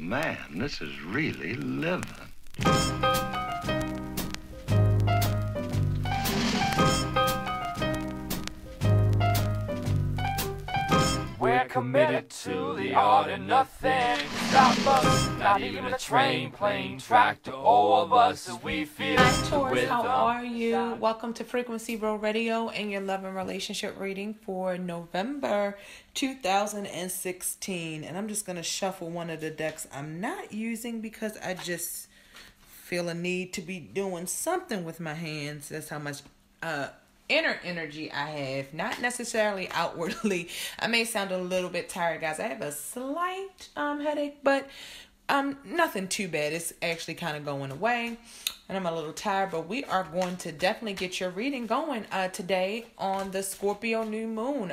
man, this is really living. We're committed to the art of nothing. Stop us, not even a train, plane, tractor, all of us as we feel. Hi, Taurus, how are you? Welcome to FrequencyRealRadio and your love and relationship reading for November 2016. And I'm just going to shuffle one of the decks I'm not using because I just feel a need to be doing something with my hands. That's how much inner energy I have, not necessarily outwardly. I may sound a little bit tired, guys. I have a slight headache, but nothing too bad. It's actually kind of going away, and I'm a little tired, but we are going to definitely get your reading going today on the Scorpio new moon.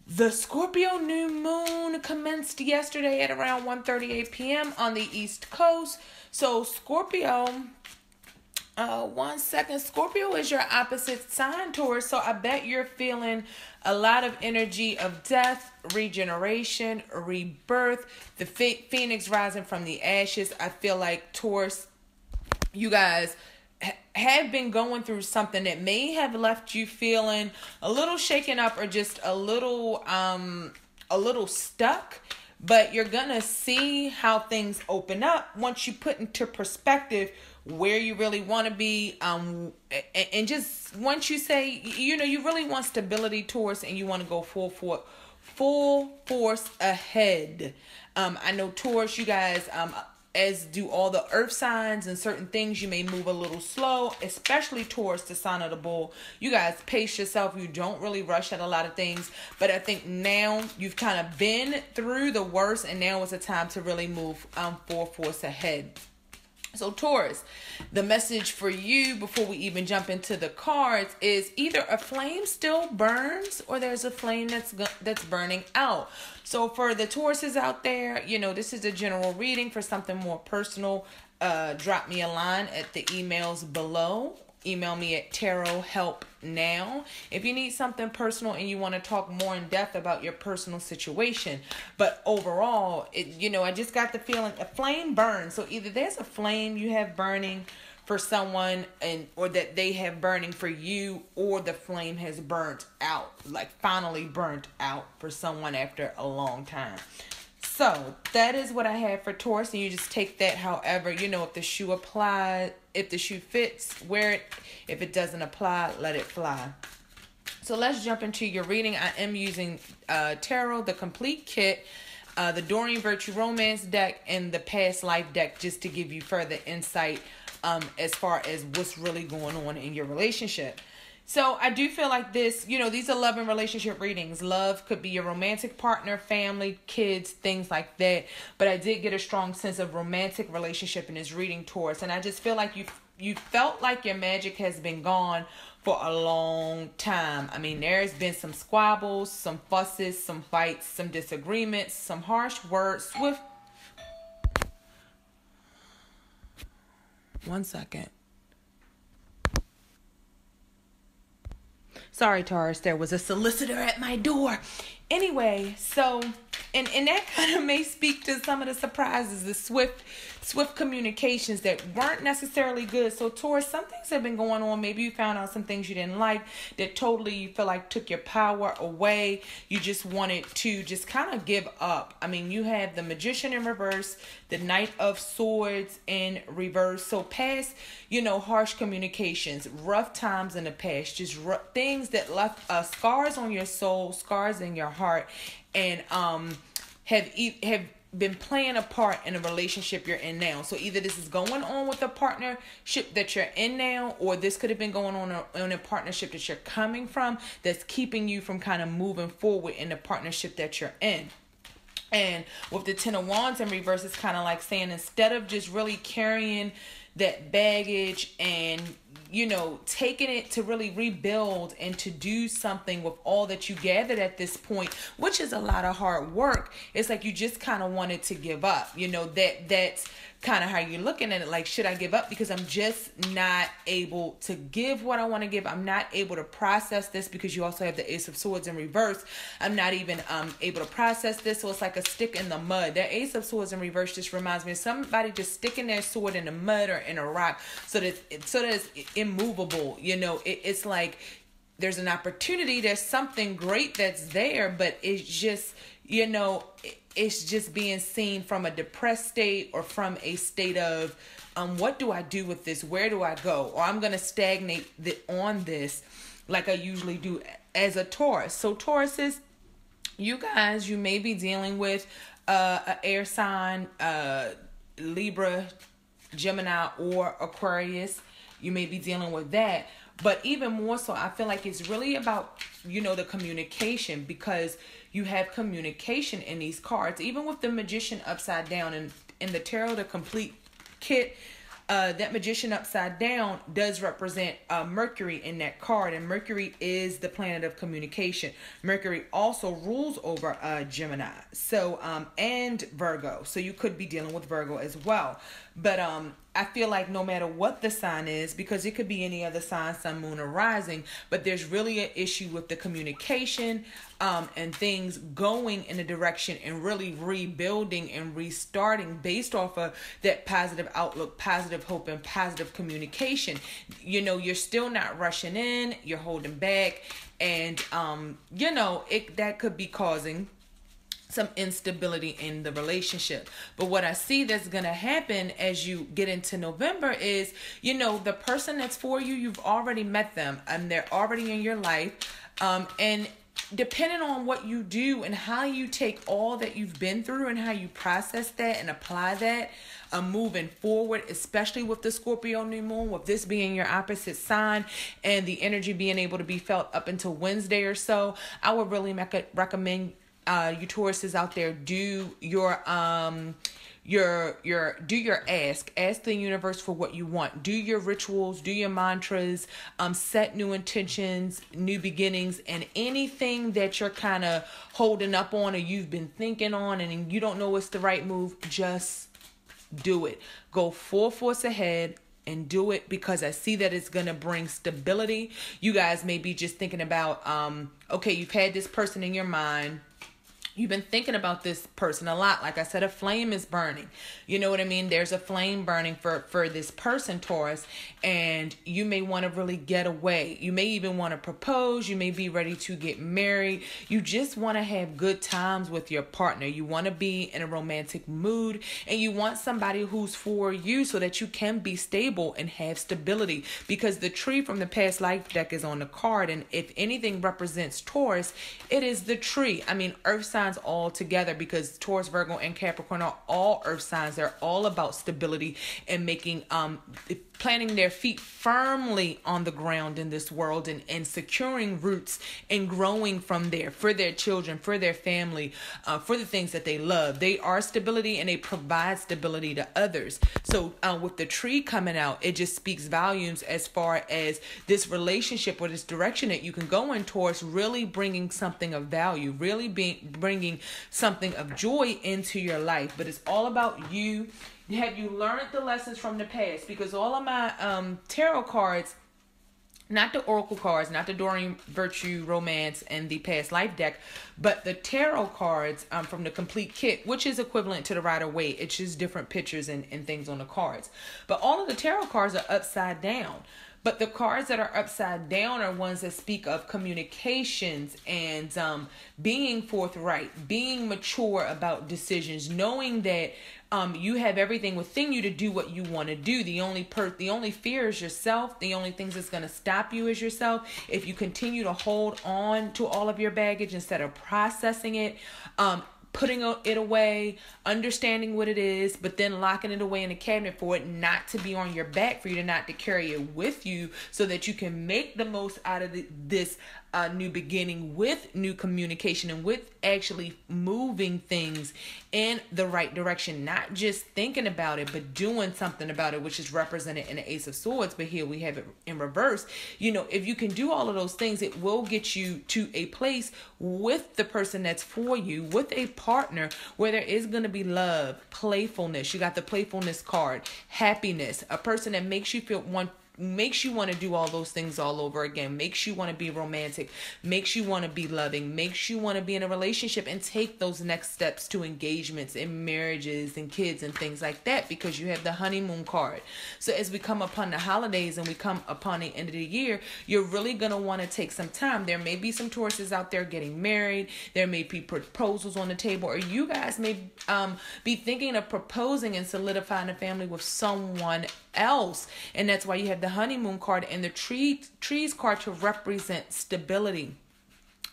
The Scorpio new moon commenced yesterday at around 1:38 p.m. on the East Coast. So Scorpio, 1 second. Scorpio is your opposite sign, Taurus. So I bet you're feeling a lot of energy of death, regeneration, rebirth, the phoenix rising from the ashes. I feel like, Taurus, you guys have been going through something that may have left you feeling a little shaken up or just a little stuck. But you're going to see how things open up once you put into perspective where you really want to be. And just once you say, you really want stability, Taurus, and you want to go full force ahead. I know, Taurus, you guys, as do all the earth signs and certain things, you may move a little slow, especially Taurus, the sign of the bull. You guys pace yourself. You don't really rush at a lot of things. But I think now you've kind of been through the worst, and now is a time to really move full force ahead. So Taurus, the message for you before we even jump into the cards is either a flame still burns or there's a flame that's burning out. So for the Tauruses out there, this is a general reading. For something more personal, drop me a line at the emails below. Email me at tarothelpnow if you need something personal and you want to talk more in depth about your personal situation. But overall, I just got the feeling a flame burns. So either there's a flame you have burning for someone or that they have burning for you, or the flame has burnt out, like finally burnt out for someone after a long time. So that is what I have for Taurus, and you just take that however, if the shoe applies, if the shoe fits, wear it. If it doesn't apply, let it fly. So let's jump into your reading. I am using Tarot, the complete kit, the Doreen Virtue Romance deck, and the Past Life deck, just to give you further insight as far as what's really going on in your relationship. So I do feel like this, these are love and relationship readings. Love could be your romantic partner, family, kids, things like that. But I did get a strong sense of romantic relationship in this reading, Taurus. And I just feel like you felt like your magic has been gone for a long time. I mean, there's been some squabbles, some fusses, some fights, some disagreements, some harsh words. 1 second. Sorry, Taurus, there was a solicitor at my door. Anyway, so, and that kind of may speak to some of the surprises, the swift communications that weren't necessarily good. So, Taurus, some things have been going on. Maybe you found out some things you didn't like that totally you feel like took your power away. You just wanted to just kind of give up. I mean, you have the Magician in reverse, the Knight of Swords in reverse. So past, harsh communications, rough times in the past, just things that left scars on your soul, scars in your heart, and have been playing a part in a relationship you're in now. So either this is going on with the partnership that you're in now, or this could have been going on in a partnership that you're coming from that's keeping you from kind of moving forward in the partnership that you're in. And with the Ten of Wands in reverse, it's kind of like saying, instead of just really carrying that baggage and taking it to really rebuild and to do something with all that you gathered at this point, which is a lot of hard work. It's like you just kind of wanted to give up. That's kind of how you're looking at it. Like, should I give up because I'm just not able to give what I want to give? I'm not able to process this, because you also have the Ace of Swords in reverse. I'm not even able to process this. So it's like a stick in the mud. That Ace of Swords in reverse just reminds me of somebody just sticking their sword in the mud or in a rock so that it's immovable. It's like there's an opportunity, there's something great that's there, but it's just, it's just being seen from a depressed state or from a state of, what do I do with this? Where do I go? Or I'm going to stagnate on this like I usually do as a Taurus. So Tauruses, you guys, you may be dealing with an air sign, Libra, Gemini, or Aquarius. You may be dealing with that. But even more so, I feel like it's really about, the communication, because you have communication in these cards. Even with the Magician upside down and in the Tarot, the complete kit, that Magician upside down does represent Mercury in that card. And Mercury is the planet of communication. Mercury also rules over Gemini. So, and Virgo. So you could be dealing with Virgo as well. But I feel like no matter what the sign is, because it could be any other sign, sun, moon, or rising, but there's really an issue with the communication and things going in a direction and really rebuilding and restarting based off of that positive outlook, positive hope, and positive communication. You're still not rushing in, you're holding back, and that could be causing some instability in the relationship. But what I see that's going to happen as you get into November is, the person that's for you, you've already met them and they're already in your life. And depending on what you do and how you take all that you've been through and how you process that and apply that, moving forward, especially with the Scorpio new moon, with this being your opposite sign and the energy being able to be felt up until Wednesday or so, I would really recommend you Tauruses out there, do your ask the universe for what you want. Do your rituals, do your mantras, set new intentions, new beginnings, and anything that you're kind of holding up on or you've been thinking on and you don't know what's the right move, just do it. Go full force ahead and do it, because I see that it's going to bring stability. You guys may be just thinking about, okay, you've had this person in your mind. You've been thinking about this person a lot. Like I said, a flame is burning. You know what I mean? There's a flame burning for this person, Taurus, and you may want to really get away. You may even want to propose. You may be ready to get married. You just want to have good times with your partner. You want to be in a romantic mood, and you want somebody who's for you so that you can be stable and have stability, because the tree from the past life deck is on the card, and if anything represents Taurus, it is the tree. I mean, earth signs all together, because Taurus, Virgo, and Capricorn are all earth signs. They're all about stability and making planting their feet firmly on the ground in this world, and securing roots and growing from there for their children, for their family, for the things that they love. They are stability, and they provide stability to others. So with the tree coming out, it just speaks volumes as far as this relationship or this direction that you can go in towards really bringing something of value, really bringing something of joy into your life. But it's all about you. Have you learned the lessons from the past? Because all of my tarot cards, not the oracle cards, not the Doreen Virtue Romance and the past life deck, but the tarot cards from the complete kit, which is equivalent to the Rider-Waite. It's just different pictures and things on the cards. But all of the tarot cards are upside down. But the cards that are upside down are ones that speak of communications and being forthright, being mature about decisions, knowing that you have everything within you to do what you want to do. The only fear is yourself. The only things that's going to stop you is yourself. If you continue to hold on to all of your baggage instead of processing it, putting it away, understanding what it is, but then locking it away in a cabinet for it not to be on your back, for you to not to carry it with you, so that you can make the most out of this a new beginning, with new communication, and with actually moving things in the right direction. Not just thinking about it, but doing something about it, which is represented in the Ace of Swords. But here we have it in reverse. If you can do all of those things, it will get you to a place with the person that's for you, with a partner, where there is going to be love, playfulness. You got the playfulness card, happiness, a person that makes you want to do all those things all over again, makes you want to be romantic, makes you want to be loving, makes you want to be in a relationship and take those next steps to engagements and marriages and kids and things like that, because you have the honeymoon card. So as we come upon the holidays and we come upon the end of the year, you're really going to want to take some time. There may be some Tauruses out there getting married. There may be proposals on the table, or you guys may be thinking of proposing and solidifying a family with someone else. And that's why you have the honeymoon card and the trees card to represent stability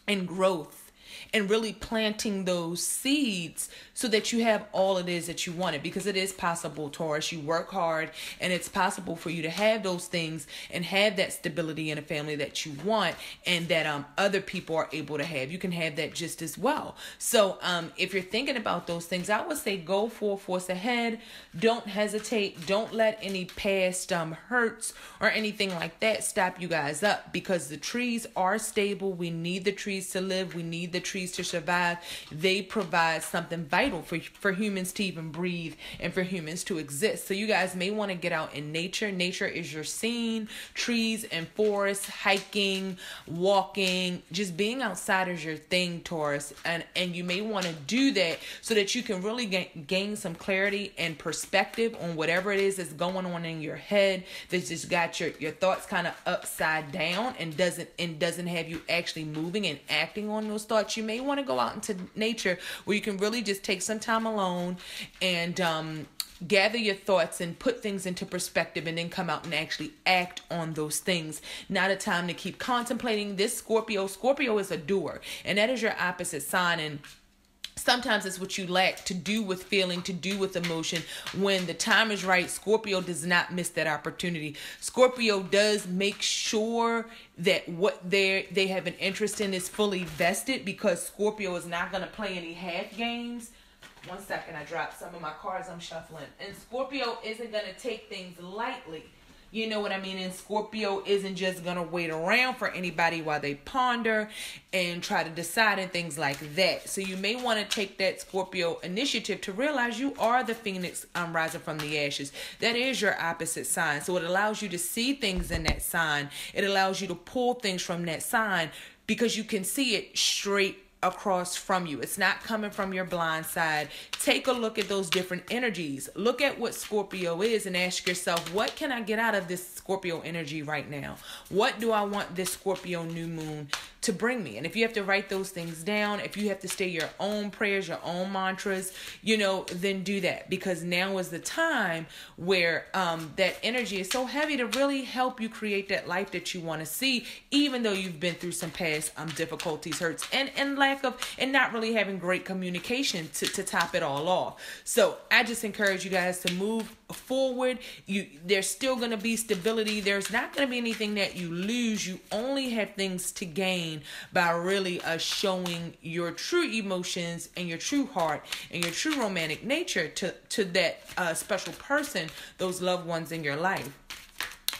and growth, and really planting those seeds so that you have all it is that you wanted. Because it is possible, Taurus. You work hard, and it's possible for you to have those things and have that stability in a family that you want, and that other people are able to have. You can have that just as well. So if you're thinking about those things, I would say go full force ahead. Don't hesitate. Don't let any past hurts or anything like that stop you guys up, because the trees are stable. We need the trees to live. We need the trees to survive. They provide something vital for humans to even breathe and for humans to exist. So you guys may want to get out in nature. Nature is your scene. Trees and forests, hiking, walking, just being outside is your thing, Taurus. And you may want to do that so that you can really gain some clarity and perspective on whatever it is that's going on in your head, that's just got your thoughts kind of upside down and doesn't have you actually moving and acting on those thoughts. You may want to go out into nature where you can really just take some time alone and gather your thoughts and put things into perspective, and then come out and actually act on those things. Not a time to keep contemplating. This Scorpio is a doer, and that is your opposite sign. And sometimes it's what you lack to do with feeling, to do with emotion. When the time is right, Scorpio does not miss that opportunity. Scorpio does make sure that what they have an interest in is fully vested, because Scorpio is not going to play any half games. One second, I dropped some of my cards I'm shuffling. And Scorpio isn't going to take things lightly. You know what I mean? And Scorpio isn't just going to wait around for anybody while they ponder and try to decide and things like that. So you may want to take that Scorpio initiative to realize you are the phoenix rising from the ashes. That is your opposite sign. So it allows you to see things in that sign. It allows you to pull things from that sign, because you can see it straight across from you. It's not coming from your blind side. Take a look at those different energies. Look at what Scorpio is and ask yourself, what can I get out of this Scorpio energy right now? What do I want this Scorpio new moon to bring me? And if you have to write those things down, if you have to say your own prayers, your own mantras, then do that, because now is the time where that energy is so heavy to really help you create that life that you want to see, even though you've been through some past difficulties, hurts, and lack of, and not really having great communication to top it all off. So I just encourage you guys to move forward. There's still going to be stability. There's not going to be anything that you lose. You only have things to gain by really showing your true emotions and your true heart and your true romantic nature to that special person, those loved ones in your life.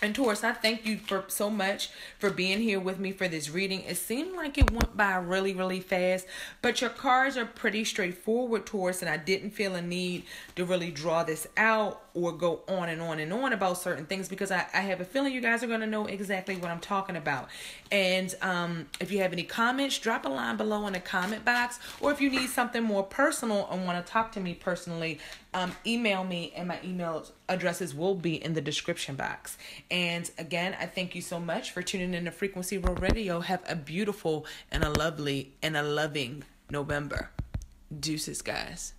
And Taurus, I thank you so much for being here with me for this reading. It seemed like it went by really, really fast, but your cards are pretty straightforward, Taurus, and I didn't feel a need to really draw this out or go on and on and on about certain things, because I have a feeling you guys are going to know exactly what I'm talking about. And if you have any comments, drop a line below in the comment box, or if you need something more personal and want to talk to me personally, email me, and my email addresses will be in the description box. And again, I thank you so much for tuning in to Frequency Real Radio. Have a beautiful and a lovely and a loving November. Deuces, guys.